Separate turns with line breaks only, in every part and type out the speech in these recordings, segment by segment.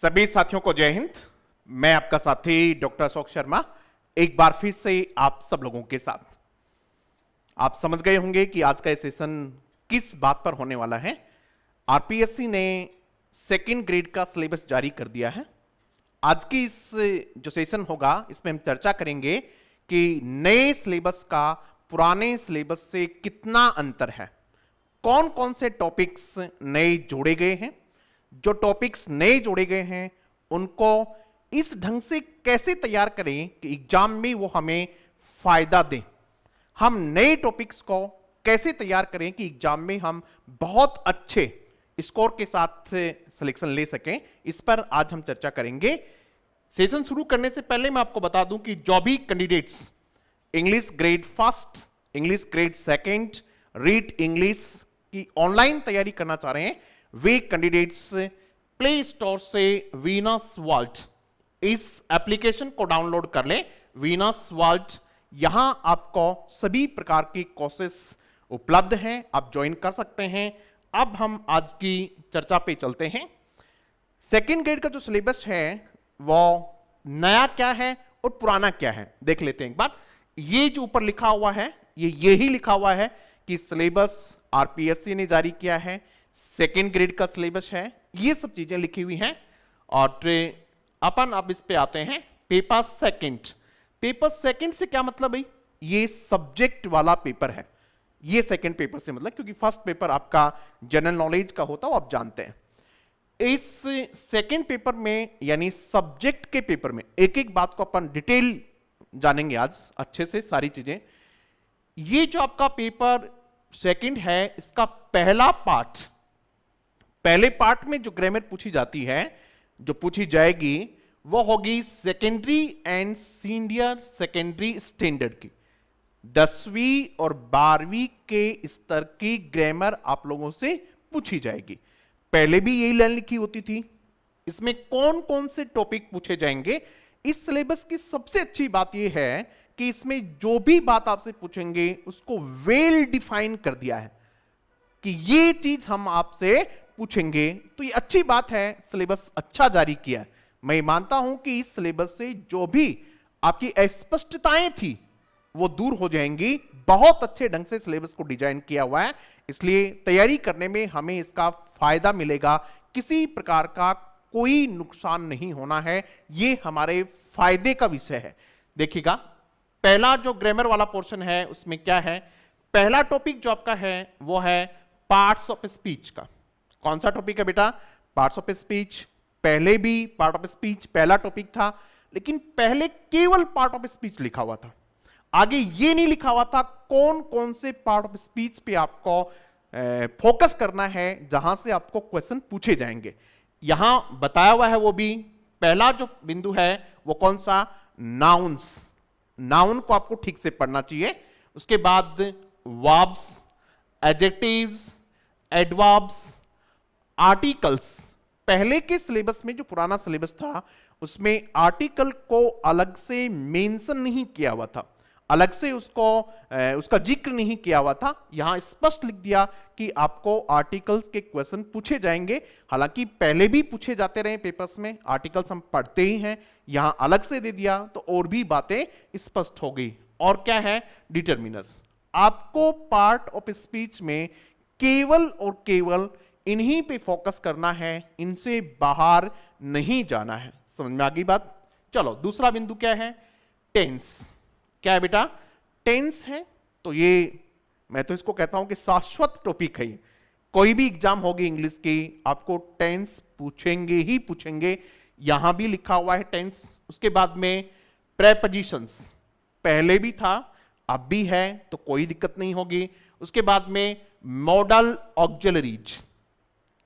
सभी साथियों को जय हिंद। मैं आपका साथी डॉक्टर अशोक शर्मा एक बार फिर से आप सब लोगों के साथ। आप समझ गए होंगे कि आज का ये सेशन किस बात पर होने वाला है। आरपीएससी ने सेकंड ग्रेड का सिलेबस जारी कर दिया है। आज की इस जो सेशन होगा इसमें हम चर्चा करेंगे कि नए सिलेबस का पुराने सिलेबस से कितना अंतर है, कौन कौन से टॉपिक्स नए जोड़े गए हैं, जो टॉपिक्स नए जोड़े गए हैं उनको इस ढंग से कैसे तैयार करें कि एग्जाम में वो हमें फायदा दें। हम नए टॉपिक्स को कैसे तैयार करें कि एग्जाम में हम बहुत अच्छे स्कोर के साथ सिलेक्शन ले सकें, इस पर आज हम चर्चा करेंगे। सेशन शुरू करने से पहले मैं आपको बता दूं कि जो भी candidates English grade first, English grade second, read English की ऑनलाइन तैयारी करना चाह रहे हैं, वे कैंडिडेट्स प्ले स्टोर से वीनस वर्ल्ड इस एप्लीकेशन को डाउनलोड कर लें। वीनस वर्ल्ड, यहां आपको सभी प्रकार की कोर्सेस उपलब्ध हैं, आप ज्वाइन कर सकते हैं। अब हम आज की चर्चा पे चलते हैं। सेकेंड ग्रेड का जो सिलेबस है वो नया क्या है और पुराना क्या है देख लेते हैं एक बार। ये जो ऊपर लिखा हुआ है यही लिखा हुआ है कि सिलेबस आरपीएससी ने जारी किया है, सेकेंड ग्रेड का सिलेबस है, ये सब चीजें लिखी हुई हैं। और अपन अब इस पे आते हैं पेपर सेकंड। पेपर सेकंड से क्या मतलब है? ये सब्जेक्ट वाला पेपर है, ये सेकंड पेपर से मतलब, क्योंकि फर्स्ट पेपर आपका जनरल नॉलेज का होता है, वो आप जानते हैं। इस सेकंड पेपर में यानी सब्जेक्ट के पेपर में एक एक बात को अपन डिटेल जानेंगे आज अच्छे से सारी चीजें। ये जो आपका पेपर सेकंड है इसका पहला पार्ट, पहले पार्ट में जो ग्रामर पूछी जाती है, जो पूछी जाएगी वो होगी secondary and senior secondary standard की 10वीं और 12वीं के स्तर की ग्रामर आप लोगों से पूछी जाएगी। पहले भी यही लाइन लिखी होती थी। इसमें कौन कौन से टॉपिक पूछे जाएंगे, इस सिलेबस की सबसे अच्छी बात यह है कि इसमें जो भी बात आपसे पूछेंगे उसको वेल डिफाइन कर दिया है कि ये चीज हम आपसे पूछेंगे। तो ये अच्छी बात है, सिलेबस अच्छा जारी किया है। मैं मानता हूं कि इस सिलेबस से जो भी आपकी अस्पष्टताएं थी वो दूर हो जाएंगी। बहुत अच्छे ढंग से सिलेबस को डिजाइन किया हुआ है, इसलिए तैयारी करने में हमें इसका फायदा मिलेगा। किसी प्रकार का कोई नुकसान नहीं होना है, ये हमारे फायदे का विषय है। देखिएगा, पहला जो ग्रामर वाला पोर्शन है उसमें क्या है, पहला टॉपिक जो आपका है वो है पार्ट्स ऑफ स्पीच का। कौन सा टॉपिक है बेटा? Parts of speech. पहले भी पार्ट ऑफ स्पीच पहला टॉपिक था, लेकिन पहले केवल पार्ट ऑफ स्पीच लिखा हुआ था, आगे ये नहीं लिखा हुआ था कौन कौन से पार्ट ऑफ स्पीच पे आपको फोकस करना है, जहां से आपको क्वेश्चन पूछे जाएंगे। यहां बताया हुआ है वो भी। पहला जो बिंदु है वो कौन सा? नाउन्स। नाउन को आपको ठीक से पढ़ना चाहिए। उसके बाद वर्ब्स, एडजेक्टिव्स, एडवर्ब्स, आर्टिकल्स। पहले के सिलेबस में जो पुराना सिलेबस था उसमें आर्टिकल को अलग से मेंशन नहीं किया हुआ था, अलग से उसका जिक्र नहीं किया हुआ था। यहां स्पष्ट लिख दिया कि आपको आर्टिकल्स के क्वेश्चन पूछे जाएंगे। हालांकि पहले भी पूछे जाते रहे पेपर्स में, आर्टिकल्स हम पढ़ते ही हैं, यहां अलग से दे दिया तो और भी बातें स्पष्ट हो गई। और क्या है? डिटरमिनर्स। आपको पार्ट ऑफ स्पीच में केवल और केवल इन्हीं पे फोकस करना है, इनसे बाहर नहीं जाना है। समझ में आ गई बात? चलो, दूसरा बिंदु क्या है? टेंस। क्या है बेटा? टेंस है। तो ये मैं तो इसको कहता हूं कि शाश्वत टॉपिक है। कोई भी एग्जाम होगी इंग्लिश की, आपको टेंस पूछेंगे ही पूछेंगे। यहां भी लिखा हुआ है टेंस। उसके बाद में प्रेपोजिशंस, पहले भी था अब भी है, तो कोई दिक्कत नहीं होगी। उसके बाद में मॉडल ऑक्सिलरीज।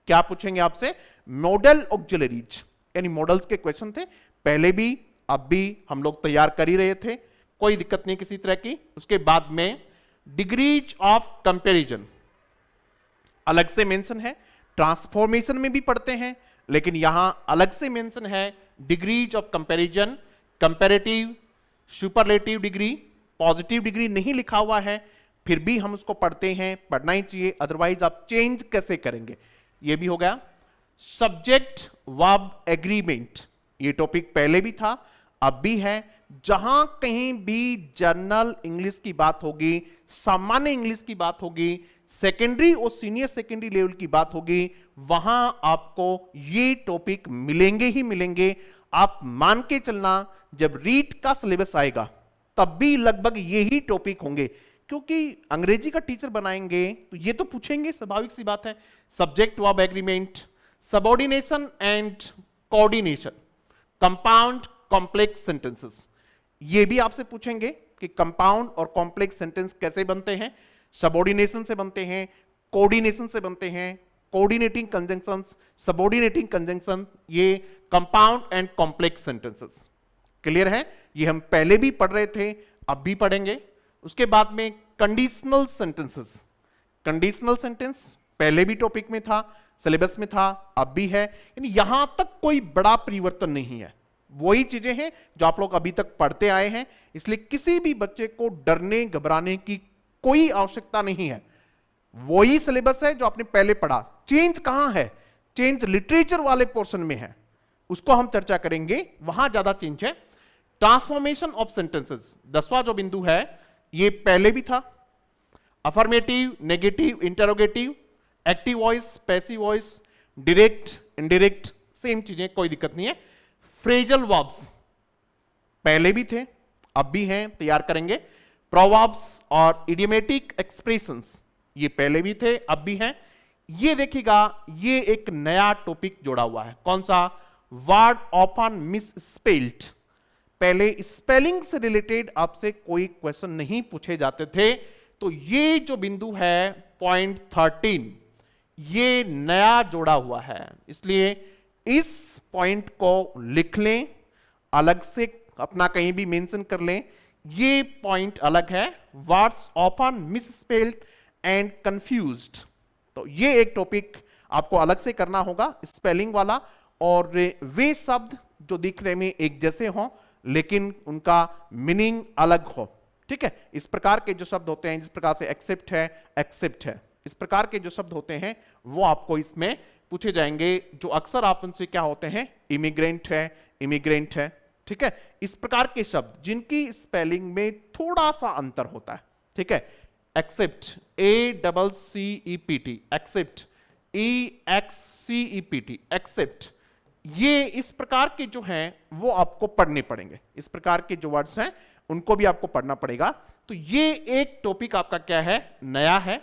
क्या पूछेंगे आपसे? मॉडल ऑक्सिलरीज, यानी मॉडल्स के क्वेश्चन थे पहले भी अब भी हम लोग तैयार कर ही रहे थे, कोई दिक्कत नहीं किसी तरह की। उसके बाद में डिग्रीज ऑफ कंपैरिजन अलग से मेंशन है। ट्रांसफॉर्मेशन में भी पढ़ते हैं, लेकिन यहां अलग से मेंशन है degrees of comparison. Comparative, superlative degree, positive degree नहीं लिखा हुआ है, फिर भी हम उसको पढ़ते हैं, पढ़ना ही चाहिए, अदरवाइज आप चेंज कैसे करेंगे। ये भी हो गया। सब्जेक्ट वर्ब एग्रीमेंट, ये टॉपिक पहले भी था, अब भी है। जहां कहीं भी जनरल इंग्लिश की बात होगी, सामान्य इंग्लिश की बात होगी, सेकेंडरी और सीनियर सेकेंडरी लेवल की बात होगी, वहां आपको ये टॉपिक मिलेंगे ही मिलेंगे। आप मान के चलना, जब रीट का सिलेबस आएगा तब भी लगभग यही टॉपिक होंगे, क्योंकि अंग्रेजी का टीचर बनाएंगे तो ये तो पूछेंगे, स्वाभाविक सी बात है। Subject verb agreement, subordination and coordination, compound complex sentences, ये भी आपसे पूछेंगे कि कंपाउंड और कॉम्प्लेक्स सेंटेंस कैसे बनते हैं, सबऑर्डिनेशन से बनते हैं, कोऑर्डिनेशन से बनते हैं, कोऑर्डिनेटिंग कंजंक्शंस, सबऑर्डिनेटिंग कंजंक्शन, ये compound and complex sentences. Clear है? ये हम पहले भी पढ़ रहे थे, अब भी पढ़ेंगे। उसके बाद में कंडीशनल सेंटेंसेस, कंडीशनल सेंटेंस पहले भी टॉपिक में था, सिलेबस में था, अब भी है, यानी यहां तक कोई बड़ा परिवर्तन नहीं है, वही चीजें हैं जो आप लोग अभी तक पढ़ते आए हैं। इसलिए किसी भी बच्चे को डरने घबराने की कोई आवश्यकता नहीं है, वही सिलेबस है जो आपने पहले पढ़ा। चेंज कहां है? चेंज लिटरेचर वाले पोर्शन में है, उसको हम चर्चा करेंगे, वहां ज्यादा चेंज है। ट्रांसफॉर्मेशन ऑफ सेंटेंसेस, 10वां जो बिंदु है, ये पहले भी था। Affirmative, negative, interrogative, active voice, passive voice, direct, indirect, same चीजें, कोई दिक्कत नहीं है। फ्रेजल वर्ब्स पहले भी थे, अब भी हैं, तैयार करेंगे। प्रोवर्ब्स और इडियोमेटिक एक्सप्रेशंस, ये पहले भी थे, अब भी हैं। ये देखिएगा, ये एक नया टॉपिक जोड़ा हुआ है, कौन सा? Word often misspelled. पहले स्पेलिंग से रिलेटेड आपसे कोई क्वेश्चन नहीं पूछे जाते थे, तो ये जो बिंदु है पॉइंट 13, ये नया जोड़ा हुआ है, इसलिए इस पॉइंट को लिख लें, अलग से अपना कहीं भी मेंशन कर लें। ये पॉइंट अलग है, words often misspelled and confused. तो ये एक टॉपिक आपको अलग से करना होगा, स्पेलिंग वाला, और वे शब्द जो दिखने में एक जैसे हों लेकिन उनका मीनिंग अलग हो। ठीक है? इस प्रकार के जो शब्द होते हैं, जिस प्रकार से एक्सेप्ट है, एक्सेप्ट है, इस प्रकार के जो शब्द होते हैं वो आपको इसमें पूछे जाएंगे, जो अक्सर आप उनसे क्या होते हैं, इमिग्रेंट है, इमिग्रेंट है। ठीक है? इस प्रकार के शब्द जिनकी स्पेलिंग में थोड़ा सा अंतर होता है। ठीक है? Accept, ACCEPT, except, EXCEPT, except, ये इस प्रकार के जो हैं वो आपको पढ़ने पड़ेंगे। इस प्रकार के जो वर्ड्स हैं उनको भी आपको पढ़ना पड़ेगा। तो ये एक टॉपिक आपका क्या है, नया है,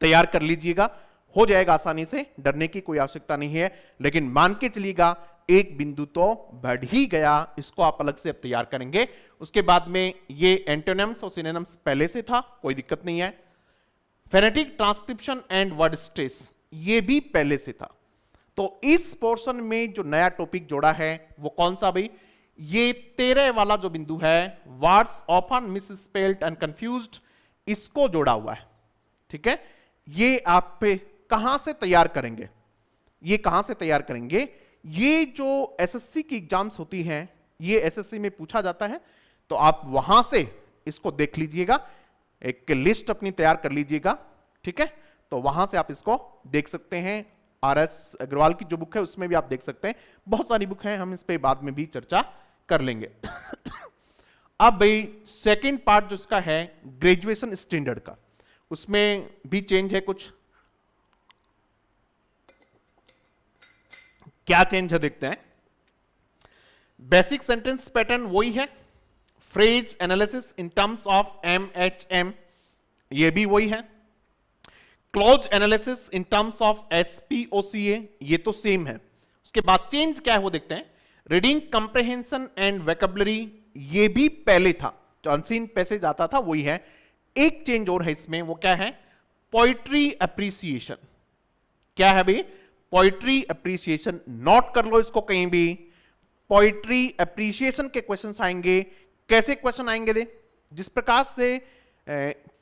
तैयार कर लीजिएगा, हो जाएगा आसानी से, डरने की कोई आवश्यकता नहीं है। लेकिन मान के चलिएगा एक बिंदु तो बढ़ ही गया, इसको आप अलग से अब तैयार करेंगे। उसके बाद में ये एंटोनिम्स और सिनोनिम्स पहले से था, कोई दिक्कत नहीं है। Phonetic transcription and word stress, ये भी पहले से था। तो इस पोर्शन में जो नया टॉपिक जोड़ा है वो कौन सा भाई? ये 13 वाला जो बिंदु है, words often misspelled and confused, इसको जोड़ा हुआ है। ठीक है? ये आप पे कहां से तैयार करेंगे? ये कहां से तैयार करेंगे? ये जो एसएससी की एग्जाम्स होती हैं, ये एसएससी में पूछा जाता है, तो आप वहां से इसको देख लीजिएगा, एक लिस्ट अपनी तैयार कर लीजिएगा। ठीक है? तो वहां से आप इसको देख सकते हैं। RS अग्रवाल की जो बुक है उसमें भी आप देख सकते हैं, बहुत सारी बुक हैं, हम इस पे बाद में भी चर्चा कर लेंगे। अब भाई सेकंड पार्ट जो इसका है ग्रेजुएशन स्टैंडर्ड का, उसमें भी चेंज है कुछ। क्या चेंज है देखते हैं। बेसिक सेंटेंस पैटर्न वही है, phrase analysis in terms of MHM, ये भी वही है। Clause analysis in terms of SPOCA, ये तो सेम है। उसके बाद चेंज क्या है वो देखते हैं। रीडिंग कंप्रहेंशन एंड वोकैबुलरी, ये भी पहले था, जो अनसीन पैसेज आता था वही है। एक चेंज और है इसमें, वो क्या है? Poetry appreciation. क्या है भाई? पोइट्री एप्रिसिएशन, नोट कर लो इसको कहीं भी। पोइट्री एप्रिसिएशन के क्वेश्चंस आएंगे। कैसे क्वेश्चन आएंगे? दे जिस प्रकार से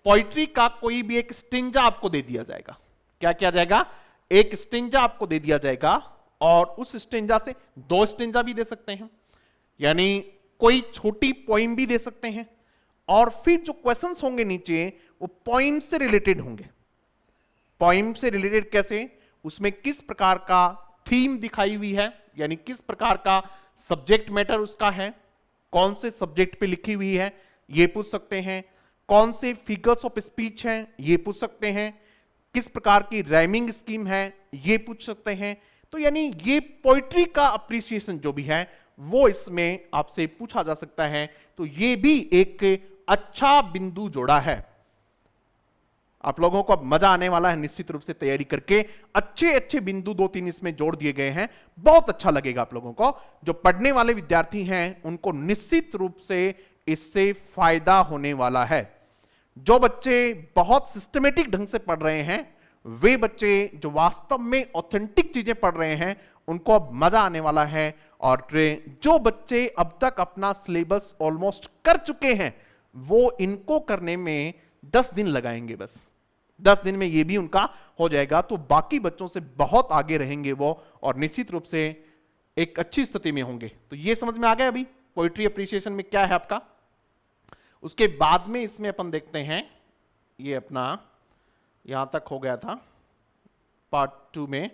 पोइट्री का कोई भी एक स्टिंजा आपको दे दिया जाएगा। क्या किया जाएगा? एक स्टिंजा आपको दे दिया जाएगा, और उस स्टिंजा से 2 स्टिंजा भी दे सकते हैं, यानी कोई छोटी पोइम भी दे सकते हैं। और फिर जो क्वेश्चंस होंगे नीचे वो पोइम से रिलेटेड होंगे। पोइम से रिलेटेड कैसे? उसमें किस प्रकार का थीम दिखाई हुई है, यानी किस प्रकार का सब्जेक्ट मैटर उसका है, कौन से सब्जेक्ट पे लिखी हुई है ये पूछ सकते हैं, कौन से फिगर्स ऑफ स्पीच हैं ये पूछ सकते हैं, किस प्रकार की राइमिंग स्कीम है ये पूछ सकते हैं। तो यानी ये पोइट्री का अप्रिसिएशन जो भी है वो इसमें आपसे पूछा जा सकता है। तो ये भी एक अच्छा बिंदु जोड़ा है। आप लोगों को अब मजा आने वाला है निश्चित रूप से तैयारी करके। अच्छे अच्छे बिंदु 2-3 इसमें जोड़ दिए गए हैं, बहुत अच्छा लगेगा आप लोगों को। जो पढ़ने वाले विद्यार्थी हैं उनको निश्चित रूप से इससे फायदा होने वाला है। जो बच्चे बहुत सिस्टमेटिक ढंग से पढ़ रहे हैं, वे बच्चे जो वास्तव में ऑथेंटिक चीजें पढ़ रहे हैं, उनको अब मजा आने वाला है। और जो बच्चे अब तक अपना सिलेबस ऑलमोस्ट कर चुके हैं, वो इनको करने में 10 दिन लगाएंगे, बस 10 दिन में ये भी उनका हो जाएगा। तो बाकी बच्चों से बहुत आगे रहेंगे वो, और निश्चित रूप से एक अच्छी स्थिति में होंगे। तो ये समझ में आ गया अभी पोइट्री अप्रिसिएशन में क्या है आपका। उसके बाद में इसमें अपन देखते हैं, ये अपना यहां तक हो गया था, पार्ट 2 में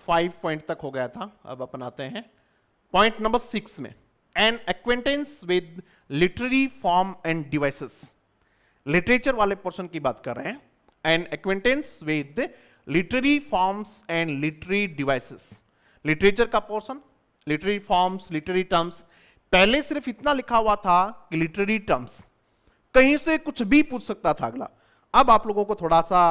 5 पॉइंट तक हो गया था। अब अपन आते हैं पॉइंट नंबर 6 में, an acquaintance with literary form and devices. Literature वाले पोर्शन की बात कर रहे हैं। An acquaintance with literary forms and literary devices. Literature का portion, literary forms, literary terms. पहले सिर्फ इतना लिखा हुआ था कि लिटरेरी टर्म्स, कहीं से कुछ भी पूछ सकता था अगला। अब आप लोगों को थोड़ा सा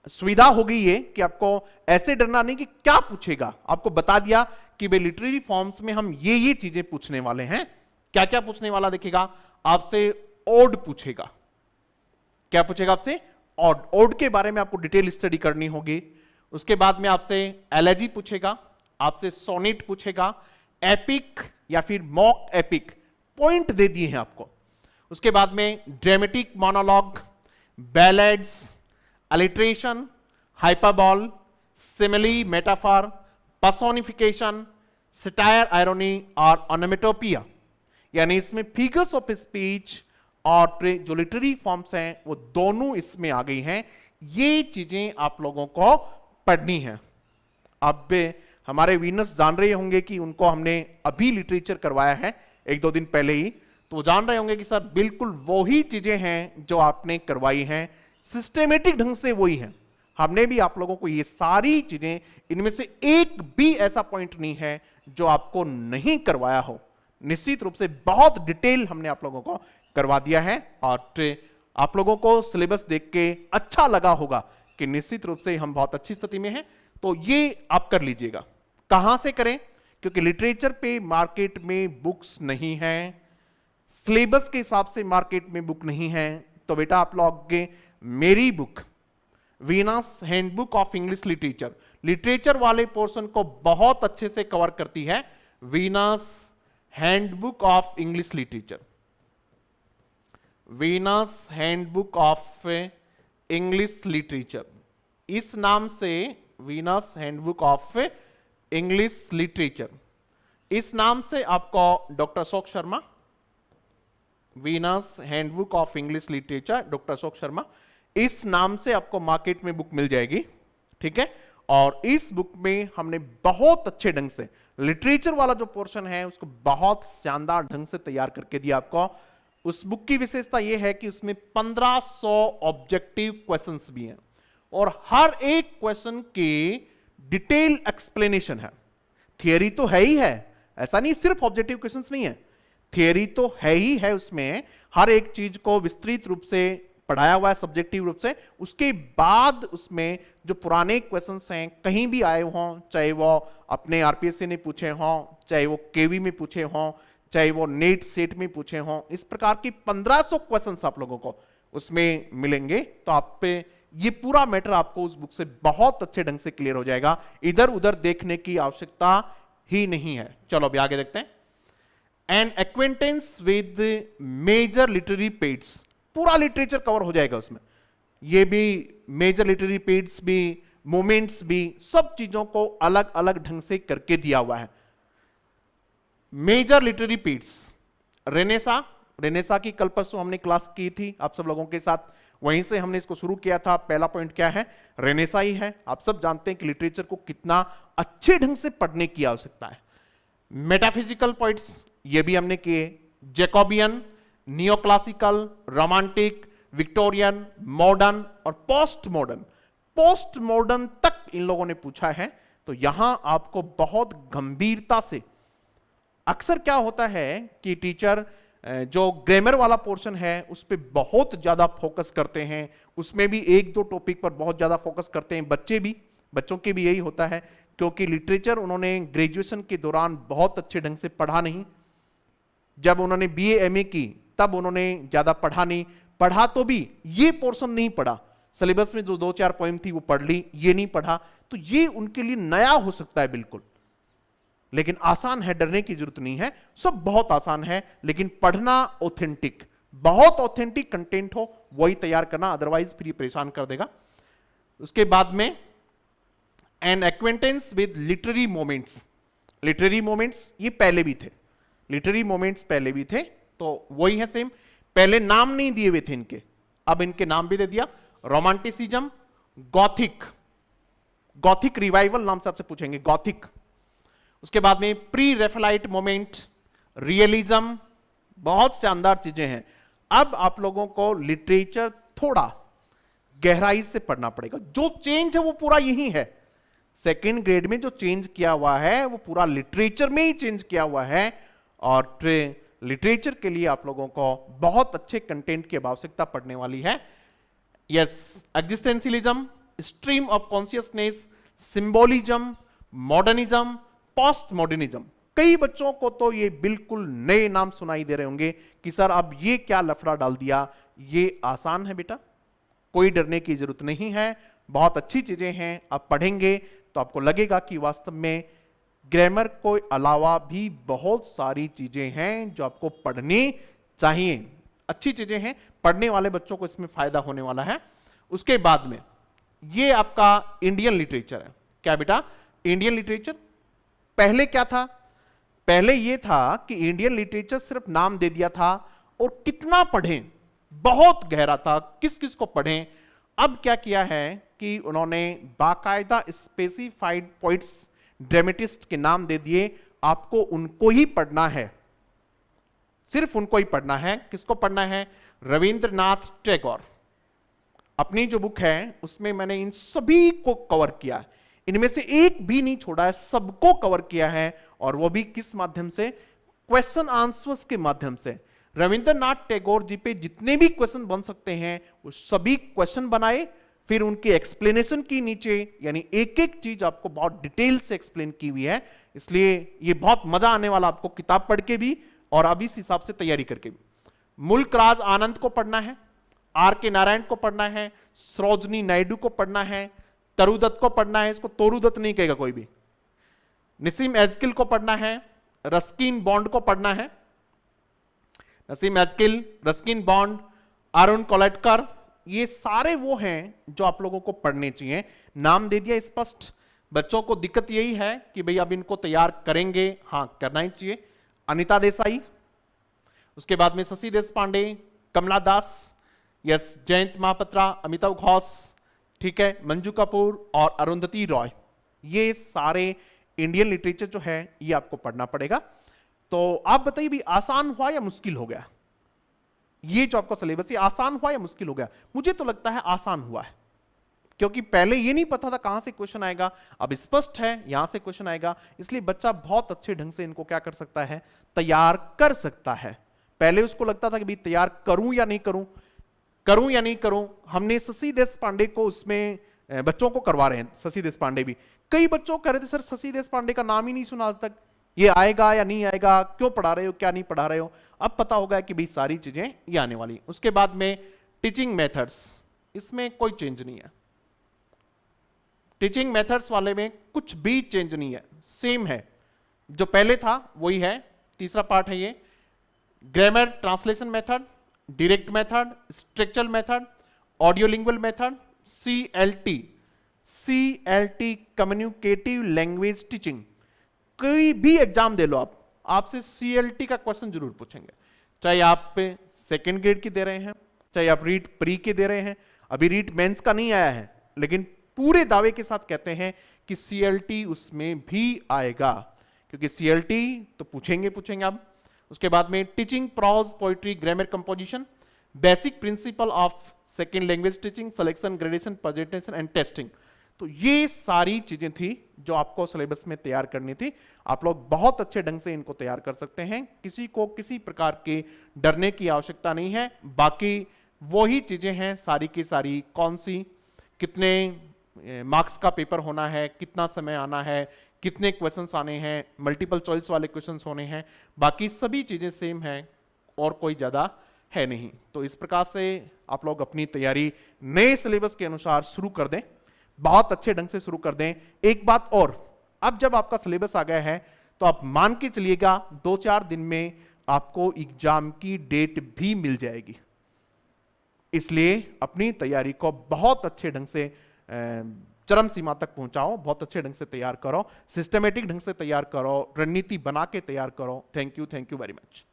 सुविधा हो गई है कि आपको ऐसे डरना नहीं कि क्या पूछेगा। आपको बता दिया कि भाई लिटरेरी फॉर्म्स में हम ये चीजें पूछने वाले हैं। क्या क्या पूछने वाला देखिएगा, आपसे ओड पूछेगा। क्या पूछेगा आपसे? ओड। ओड के बारे में आपको डिटेल स्टडी करनी होगी। उसके बाद में आपसे एलेजी पूछेगा, आपसे सोनेट पूछेगा, एपिक या फिर मॉक एपिक, पॉइंट दे दिए हैं आपको। उसके बाद में dramatic monologue, ballads, alliteration, hyperbole, simile, metaphor, personification, satire, irony और ओनोमेटोपिया। यानी इसमें फिगर्स ऑफ स्पीच और जो लिटरेरी फॉर्म्स हैं वो दोनों इसमें आ गई हैं। ये चीजें आप लोगों को पढ़नी है। अब हमारे वीनस जान रहे होंगे कि उनको हमने अभी लिटरेचर करवाया है 1-2 दिन पहले ही, तो जान रहे होंगे कि सर बिल्कुल वही चीजें हैं जो आपने करवाई हैं, सिस्टेमेटिक ढंग से वही है। हमने भी आप लोगों को ये सारी चीजें, इनमें से एक भी ऐसा पॉइंट नहीं है जो आपको नहीं करवाया हो। निश्चित रूप से बहुत डिटेल हमने आप लोगों को करवा दिया है। और आप लोगों को सिलेबस देख के अच्छा लगा होगा कि निश्चित रूप से हम बहुत अच्छी स्थिति में हैं। तो ये आप कर लीजिएगा। कहां से करें? क्योंकि लिटरेचर पे मार्केट में बुक्स नहीं है, सिलेबस के हिसाब से मार्केट में बुक नहीं है। तो बेटा आप लोग मेरी book Venus handbook of English literature, literature वाले पोर्शन को बहुत अच्छे से कवर करती है। Venus handbook of English literature, Venus handbook of English literature, इस नाम से Venus handbook of English literature, इस नाम से आपको doctor Ashok Sharma, Venus handbook of English literature, doctor Ashok Sharma, इस नाम से आपको मार्केट में बुक मिल जाएगी। ठीक है। और इस बुक में हमने बहुत अच्छे ढंग से लिटरेचर वाला जो पोर्शन है उसको बहुत शानदार ढंग से तैयार करके दिया आपको। उस बुक की विशेषता यह है कि उसमें 1500 ऑब्जेक्टिव क्वेश्चंस भी हैं और हर एक क्वेश्चन की डिटेल एक्सप्लेनेशन है। थियरी तो है ही है, ऐसा नहीं सिर्फ ऑब्जेक्टिव क्वेश्चंस नहीं है, थियरी तो है ही है, उसमें हर एक चीज को विस्तृत रूप से पढ़ाया हुआ है सब्जेक्टिव रूप से। उसके बाद उसमें जो पुराने क्वेश्चंस हैं कहीं भी आए हों, चाहे वो अपने आरपीएससी ने पूछे हों, चाहे वो केवी में पूछे हों, चाहे वो नेट सेट में पूछे हों, इस प्रकार की 1500 क्वेश्चंस आप लोगों को उसमें मिलेंगे। तो आप पे ये पूरा मैटर आपको उस बुक से बहुत अच्छे ढंग से क्लियर हो जाएगा, इधर उधर देखने की आवश्यकता ही नहीं है। चलो अभी आगे देखते हैं। An acquaintance with major literary पेड्स, पूरा लिटरेचर कवर हो जाएगा उसमें। ये भी मेजर लिटरेरी पेड्स भी, मोमेंट्स भी, सब चीजों को अलग अलग ढंग से करके दिया हुआ है। मेजर लिटरेरी पेड्स, रेनेसा, रेनेसा की कल परसों हमने क्लास की थी आप सब लोगों के साथ, वहीं से हमने इसको शुरू किया था। पहला पॉइंट क्या है? रेनेसा ही है। आप सब जानते हैं कि लिटरेचर को कितना अच्छे ढंग से पढ़ने की आवश्यकता है। मेटाफिजिकल पॉइंट्स ये भी हमने किए, Jacobean, neoclassical, romantic, Victorian, modern और पोस्ट मॉडर्न। पोस्ट मॉडर्न तक इन लोगों ने पूछा है। तो यहां आपको बहुत गंभीरता से, अक्सर क्या होता है कि टीचर जो ग्रामर वाला पोर्शन है उस पर बहुत ज्यादा फोकस करते हैं, उसमें भी एक दो टॉपिक पर बहुत ज्यादा फोकस करते हैं। बच्चों के भी यही होता है, क्योंकि लिटरेचर उन्होंने ग्रेजुएशन के दौरान बहुत अच्छे ढंग से पढ़ा नहीं। जब उन्होंने बीए एमए की तब उन्होंने ज्यादा पढ़ा नहीं, पढ़ा तो भी ये पोर्शन नहीं पढ़ा। सिलेबस में जो 2-4 पोइम थी वो पढ़ ली, ये नहीं पढ़ा। तो ये उनके लिए नया हो सकता है बिल्कुल, लेकिन आसान है, डरने की जरूरत नहीं है। सब बहुत आसान है, लेकिन पढ़ना ऑथेंटिक, बहुत ऑथेंटिक कंटेंट हो वही तैयार करना, अदरवाइज फिर ये परेशान कर देगा। उसके बाद में an acquaintance with literary moments. Literary moments ये पहले भी थे, लिटरेरी मोमेंट्स पहले भी थे, तो वही है सेम। पहले नाम नहीं दिए हुए थे इनके, अब इनके नाम भी दे दिया। रोमांटिसिज्म, गॉथिक, गॉथिक रिवाइवल नाम से आपसे पूछेंगे, गॉथिक। उसके बाद में प्री रेफेलाइट मोमेंट, रियलिज्म, बहुत शानदार चीजें हैं। अब आप लोगों को लिटरेचर थोड़ा गहराई से पढ़ना पड़ेगा। जो चेंज है वो पूरा यही है। सेकेंड ग्रेड में जो चेंज किया हुआ है वो पूरा लिटरेचर में ही चेंज किया हुआ है। और लिटरेचर के लिए आप लोगों को बहुत अच्छे कंटेंट की आवश्यकता पड़ने वाली है। Yes, existentialism, stream of consciousness, symbolism, modernism, post modernism. कई बच्चों को तो ये बिल्कुल नए नाम सुनाई दे रहे होंगे कि सर अब ये क्या लफड़ा डाल दिया। ये आसान है बेटा, कोई डरने की जरूरत नहीं है, बहुत अच्छी चीजें हैं। आप पढ़ेंगे तो आपको लगेगा कि वास्तव में ग्रामर को अलावा भी बहुत सारी चीजें हैं जो आपको पढ़नी चाहिए। अच्छी चीजें हैं, पढ़ने वाले बच्चों को इसमें फायदा होने वाला है। उसके बाद में ये आपका इंडियन लिटरेचर है। क्या बेटा? Indian literature. पहले क्या था? पहले ये था कि इंडियन लिटरेचर सिर्फ नाम दे दिया था और कितना पढ़ें बहुत गहरा था, किस किस को पढ़ें। अब क्या किया है कि उन्होंने बाकायदा स्पेसिफाइड पोइट्स, ड्रामेटिस्ट के नाम दे दिए। आपको उनको ही पढ़ना है, सिर्फ उनको ही पढ़ना है। किसको पढ़ना है? रविंद्रनाथ टैगोर। अपनी जो बुक है उसमें मैंने इन सभी को कवर किया है, इनमें से एक भी नहीं छोड़ा है, सबको कवर किया है। और वो भी किस माध्यम से? क्वेश्चन आंसर्स के माध्यम से। रविंद्रनाथ टैगोर जी पे जितने भी क्वेश्चन बन सकते हैं वो सभी क्वेश्चन बनाए, फिर उनकी एक्सप्लेनेशन की नीचे, यानी एक एक चीज आपको बहुत डिटेल से एक्सप्लेन की हुई है। इसलिए ये बहुत मजा आने वाला आपको किताब पढ़ के भी और अब इस हिसाब से तैयारी करके भी। मुल्क राज आनंद को पढ़ना है, आर के नारायण को पढ़ना है, सरोजनी नायडू को पढ़ना है, तरुदत्त को पढ़ना है, इसको तोरुदत्त नहीं कहेगा कोई भी, नसीम एजकिल को पढ़ना है, रस्किन बॉन्ड को पढ़ना है, नसीम एजकिल, रस्किन बॉन्ड, अरुण कोलटकर। ये सारे वो हैं जो आप लोगों को पढ़ने चाहिए। नाम दे दिया स्पष्ट। बच्चों को दिक्कत यही है कि भाई अब इनको तैयार करेंगे, हाँ करना ही चाहिए। अनिता देसाई, उसके बाद में शशि देशपांडे, कमला दास, यस, जयंत महापात्रा, अमिताभ घोष, ठीक है, मंजू कपूर और अरुंधति रॉय। ये सारे इंडियन लिटरेचर जो है ये आपको पढ़ना पड़ेगा। तो आप बताइए भी आसान हुआ या मुश्किल हो गया? ये जो आपका सिलेबस ये आसान हुआ या मुश्किल हो गया? मुझे तो लगता है आसान हुआ है, क्योंकि पहले ये नहीं पता था कहां से क्वेश्चन आएगा, अब स्पष्ट है यहां से क्वेश्चन आएगा। इसलिए बच्चा बहुत अच्छे ढंग से इनको क्या कर सकता है? तैयार कर सकता है। पहले उसको लगता था कि भाई तैयार करूं या नहीं करूं, करूं या नहीं करूं। हमने शशि देशपांडे को उसमें बच्चों को करवा रहे हैं, शशि देशपांडे भी। कई बच्चों कह रहे थे सर शशि देशपांडे का नाम ही नहीं सुना आज तक, ये आएगा या नहीं आएगा, क्यों पढ़ा रहे हो, क्या नहीं पढ़ा रहे हो। अब पता होगा कि भाई सारी चीजें ये आने वाली। उसके बाद में टीचिंग मेथड्स, इसमें कोई चेंज नहीं है। टीचिंग मेथड्स वाले में कुछ भी चेंज नहीं है, सेम है जो पहले था वही है। तीसरा पार्ट है ये grammar translation method, direct method, structural method, audiolingual method, CLT, communicative language teaching. कोई भी एग्जाम दे लो आप, आपसे CLT का क्वेश्चन जरूर पूछेंगे, चाहे आप सेकेंड ग्रेड की दे रहे हैं, चाहे आप रीट प्री के दे रहे हैं, अभी रीट मेंस का नहीं आया है, लेकिन पूरे दावे के साथ कहते हैं कि सीएलटी उसमें भी आएगा, क्योंकि सीएलटी तो पूछेंगे आप। उसके बाद में teaching prose poetry grammar composition, basic principle of second language teaching, selection gradation presentation and testing. तो ये सारी चीजें थी जो आपको सिलेबस में तैयार करनी थी। आप लोग बहुत अच्छे ढंग से इनको तैयार कर सकते हैं, किसी को किसी प्रकार के डरने की आवश्यकता नहीं है। बाकी वही चीजें हैं सारी की सारी, कौन सी, कितने मार्क्स का पेपर होना है, कितना समय आना है, कितने क्वेश्चंस आने हैं, मल्टीपल चॉइस वाले क्वेश्चंस होने हैं, बाकी सभी चीजें सेम हैं और कोई ज्यादा है नहीं। तो इस प्रकार से आप लोग अपनी तैयारी नए सिलेबस के अनुसार शुरू कर दें, बहुत अच्छे ढंग से शुरू कर दें। एक बात और, अब जब आपका सिलेबस आ गया है तो आप मान के चलिएगा 2-4 दिन में आपको एग्जाम की डेट भी मिल जाएगी। इसलिए अपनी तैयारी को बहुत अच्छे ढंग से चरम सीमा तक पहुंचाओ, बहुत अच्छे ढंग से तैयार करो, सिस्टमेटिक ढंग से तैयार करो, रणनीति बना के तैयार करो। Thank you very much.